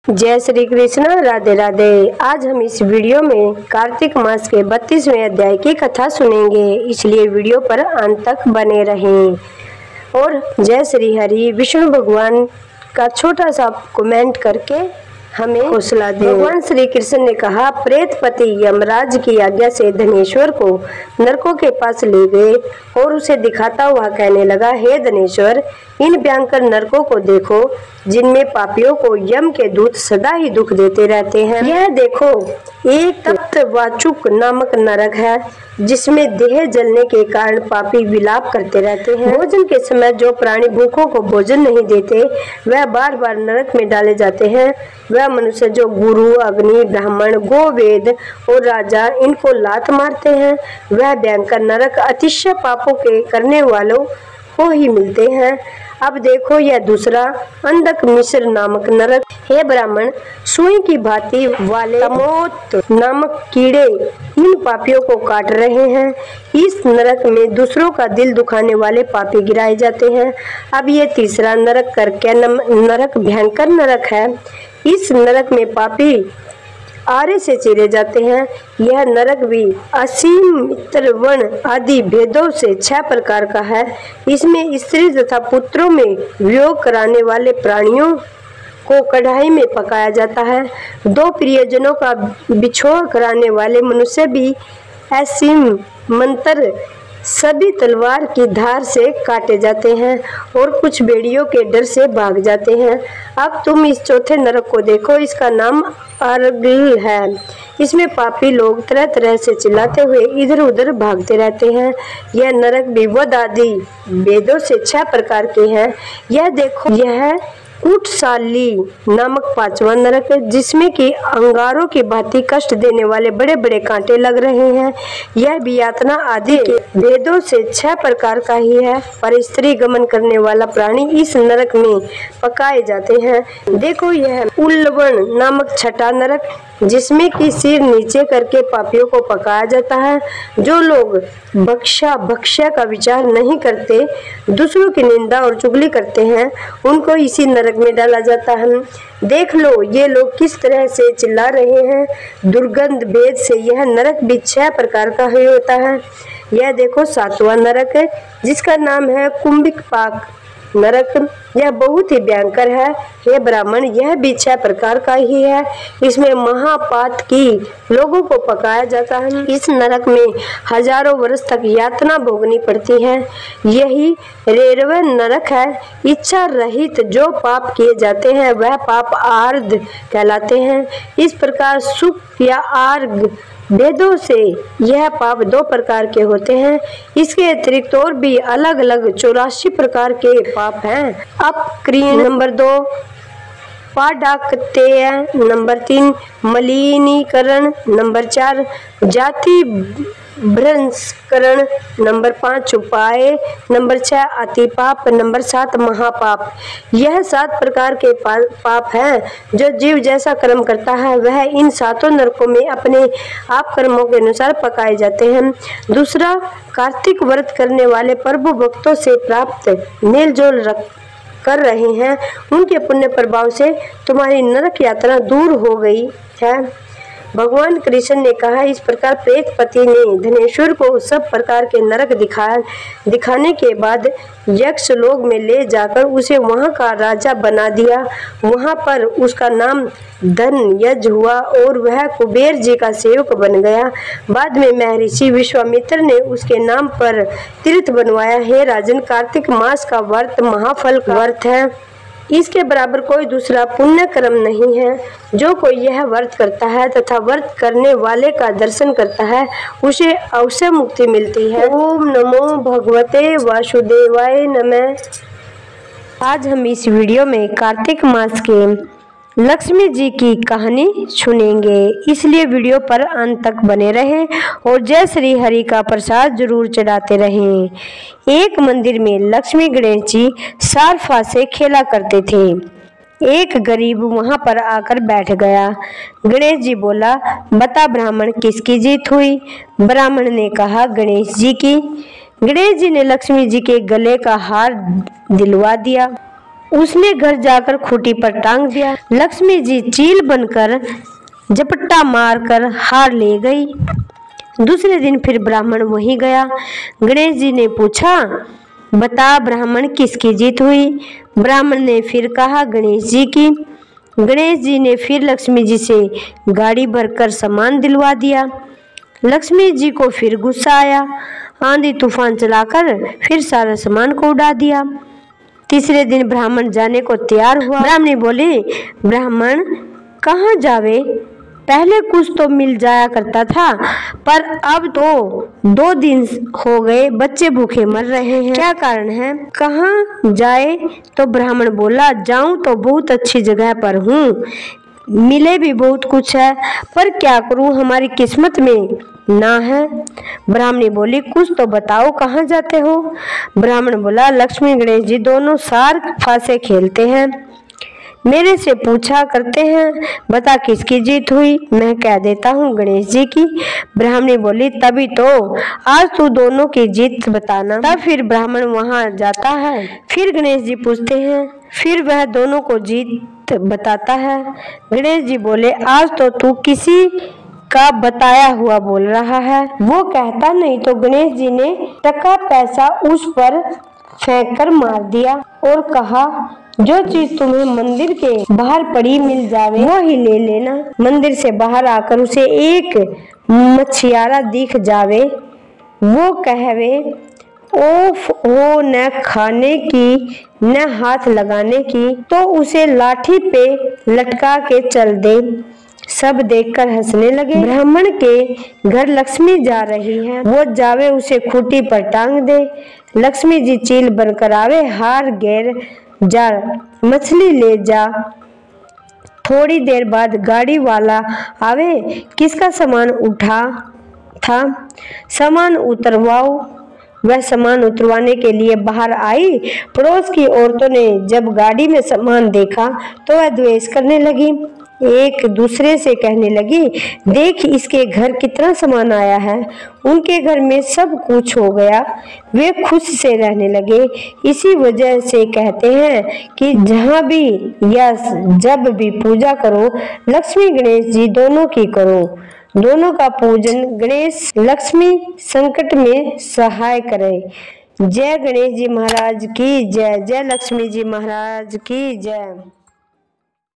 जय श्री कृष्ण, राधे राधे। आज हम इस वीडियो में कार्तिक मास के 32वें अध्याय की कथा सुनेंगे, इसलिए वीडियो पर अंत तक बने रहें। और जय श्री हरि। विष्णु भगवान का छोटा सा कमेंट करके हमें हौसला दे। भगवान श्री कृष्ण ने कहा, प्रेतपति यमराज की आज्ञा से धनेश्वर को नरकों के पास ले गए और उसे दिखाता हुआ कहने लगा, हे धनेश्वर, इन भयंकर नरकों को देखो जिनमें पापियों को यम के दूत सदा ही दुख देते रहते हैं। यह देखो, एक तप्तवाचुक नामक नरक है जिसमें देह जलने के कारण पापी विलाप करते रहते हैं। भोजन के समय जो प्राणी भूखों को भोजन नहीं देते वह बार बार नरक में डाले जाते हैं। वह मनुष्य जो गुरु, अग्नि, ब्राह्मण, गोवेद और राजा इनको लात मारते हैं, वह भयंकर नरक अतिशय पापों के करने वालों को ही मिलते हैं। अब देखो, यह दूसरा अंधक मिश्र नामक नरक। हे ब्राह्मण, सुई की भांति वाले तमोत नामक कीड़े इन पापियों को काट रहे हैं। इस नरक में दूसरों का दिल दुखाने वाले पापी गिराए जाते हैं। अब ये तीसरा नरक करके नरक भयंकर नरक है। इस नरक में पापी आरे से चीरे जाते हैं। यह नरक भी असीम, त्रवण आदि भेदों से 6 प्रकार का है। इसमें स्त्री तथा पुत्रों में वियोग कराने वाले प्राणियों को कढ़ाई में पकाया जाता है। 2 प्रियजनों का बिछोह कराने वाले मनुष्य भी असीम मंत्र सभी तलवार की धार से काटे जाते हैं और कुछ बेड़ियों के डर से भाग जाते हैं। अब तुम इस चौथे नरक को देखो, इसका नाम अर्गल है। इसमें पापी लोग तरह तरह से चिल्लाते हुए इधर उधर भागते रहते हैं। यह नरक भी वध आदि वेदों से 6 प्रकार के हैं। यह देखो, यह कूटसाली नामक 5वां नरक है जिसमें कि अंगारों की भांति कष्ट देने वाले बड़े बड़े कांटे लग रहे हैं। यह भी यातना आदि के भेदों से 6 प्रकार का ही है, पर स्त्री गमन करने वाला प्राणी इस नरक में पकाए जाते हैं। देखो, यह उल्लवण नामक 6वां नरक जिसमें कि सिर नीचे करके पापियों को पकाया जाता है। जो लोग भक्ष्य का विचार नहीं करते, दूसरों की निंदा और चुगली करते हैं, उनको इसी नरक में डाला जाता है। देख लो, ये लोग किस तरह से चिल्ला रहे हैं। दुर्गंध भेद से यह नरक भी 6 प्रकार का ही होता है। यह देखो, 7वां नरक है जिसका नाम है कुंभिक पाक नरक। यह बहुत ही भयंकर है। हे ब्राह्मण, यह भी 6 प्रकार का ही है। इसमें महापात की लोगों को पकाया जाता है। इस नरक में हजारों वर्ष तक यातना भोगनी पड़ती है। यही 13वां नरक है। इच्छा रहित जो पाप किए जाते हैं वह पाप आर्ध कहलाते हैं। इस प्रकार सुख या आर्ग भेदों से यह पाप 2 प्रकार के होते हैं। इसके अतिरिक्त और भी अलग अलग 84 प्रकार के पाप हैं। अपक्रिय नंबर 2, पाडाक्तेय नंबर 3, मलिनीकरण नंबर 4, जाति भ्रंशकरण नंबर 5, उपाय नंबर 6, अतिपाप नंबर 7, महापाप। यह 7 प्रकार के पाप हैं। जो जीव जैसा कर्म करता है वह इन 7 नरकों में अपने आप कर्मों के अनुसार पकाए जाते हैं। दूसरा, कार्तिक व्रत करने वाले प्रभु भक्तों से प्राप्त मेलजोल कर रहे हैं, उनके पुण्य प्रभाव से तुम्हारी नरक यात्रा दूर हो गई है। भगवान कृष्ण ने कहा, इस प्रकार प्रेतपति ने धनेश्वर को सब प्रकार के नरक दिखाने के बाद यक्ष लोक में ले जाकर उसे वहां का राजा बना दिया। वहां पर उसका नाम धन यज हुआ और वह कुबेर जी का सेवक बन गया। बाद में महर्षि विश्वामित्र ने उसके नाम पर तीर्थ बनवाया। हे राजन, कार्तिक मास का व्रत महाफल का व्रत है। इसके बराबर कोई दूसरा पुण्य कर्म नहीं है। जो कोई यह व्रत करता है तथा व्रत करने वाले का दर्शन करता है उसे अवश्य मुक्ति मिलती है। ओम नमो भगवते वासुदेवाय नमः। आज हम इस वीडियो में कार्तिक मास के लक्ष्मी जी की कहानी सुनेंगे, इसलिए वीडियो पर अंत तक बने रहें और जय श्री हरि का प्रसाद जरूर चढ़ाते रहें। एक मंदिर में लक्ष्मी गणेश जी सारफा से खेला करते थे। एक गरीब वहां पर आकर बैठ गया। गणेश जी बोला, बता ब्राह्मण, किसकी जीत हुई? ब्राह्मण ने कहा, गणेश जी की। गणेश जी ने लक्ष्मी जी के गले का हार दिलवा दिया। उसने घर जाकर खूंटी पर टांग दिया। लक्ष्मी जी चील बनकर झपट्टा मारकर हार ले गई। दूसरे दिन फिर ब्राह्मण वहीं गया। गणेश जी ने पूछा, बता ब्राह्मण, किसकी जीत हुई? ब्राह्मण ने फिर कहा, गणेश जी की। गणेश जी ने फिर लक्ष्मी जी से गाड़ी भरकर सामान दिलवा दिया। लक्ष्मी जी को फिर गुस्सा आया। आंधी तूफान चलाकर फिर सारा सामान को उड़ा दिया। तीसरे दिन ब्राह्मण जाने को तैयार हुआ। ब्राह्मणी बोली, ब्राह्मण कहाँ जावे? पहले कुछ तो मिल जाया करता था, पर अब तो 2 दिन हो गए बच्चे भूखे मर रहे हैं। क्या कारण है? कहाँ जाए? तो ब्राह्मण बोला, जाऊं तो बहुत अच्छी जगह पर हूँ, मिले भी बहुत कुछ है, पर क्या करूं, हमारी किस्मत में ना है। ब्राह्मणी बोली, कुछ तो बताओ, कहाँ जाते हो? ब्राह्मण बोला, लक्ष्मी गणेश जी दोनों सार फांसे खेलते हैं, मेरे से पूछा करते हैं, बता किसकी जीत हुई? मैं कह देता हूँ गणेश जी की। ब्राह्मणी बोली, तभी तो, आज तू दोनों की जीत बताना। तब फिर ब्राह्मण वहाँ जाता है। फिर गणेश जी पूछते हैं, फिर वह दोनों को जीत बताता है। गणेश जी बोले, आज तो तू किसी का बताया हुआ बोल रहा है। वो कहता नहीं तो गणेश जी ने टका पैसा उस पर फेंक कर मार दिया और कहा, जो चीज तुम्हें मंदिर के बाहर पड़ी मिल जावे वो ही ले लेना। मंदिर से बाहर आकर उसे एक मछियारा दिख जावे, वो कहवे, ओफ ओ, न खाने की न हाथ लगाने की, तो उसे लाठी पे लटका के चल दे। सब देखकर हंसने लगे। ब्राह्मण के घर लक्ष्मी जा रही है, वो जावे उसे खूंटी पर टांग दे। लक्ष्मी जी चील बनकर आवे, हार गैर जा, मछली ले जा। थोड़ी देर बाद गाड़ी वाला आवे, किसका सामान उठा था? सामान उतरवाओ। वह सामान उतरवाने के लिए बाहर आई। पड़ोस की औरतों ने जब गाड़ी में सामान देखा तो वह द्वेष करने लगी। एक दूसरे से कहने लगी, देख इसके घर कितना सामान आया है, उनके घर में सब कुछ हो गया। वे खुश से रहने लगे। इसी वजह से कहते हैं कि जहाँ भी या जब भी पूजा करो, लक्ष्मी गणेश जी दोनों की करो। दोनों का पूजन गणेश लक्ष्मी संकट में सहाय करे। जय गणेश जी महाराज की जय। जय लक्ष्मी जी महाराज की जय।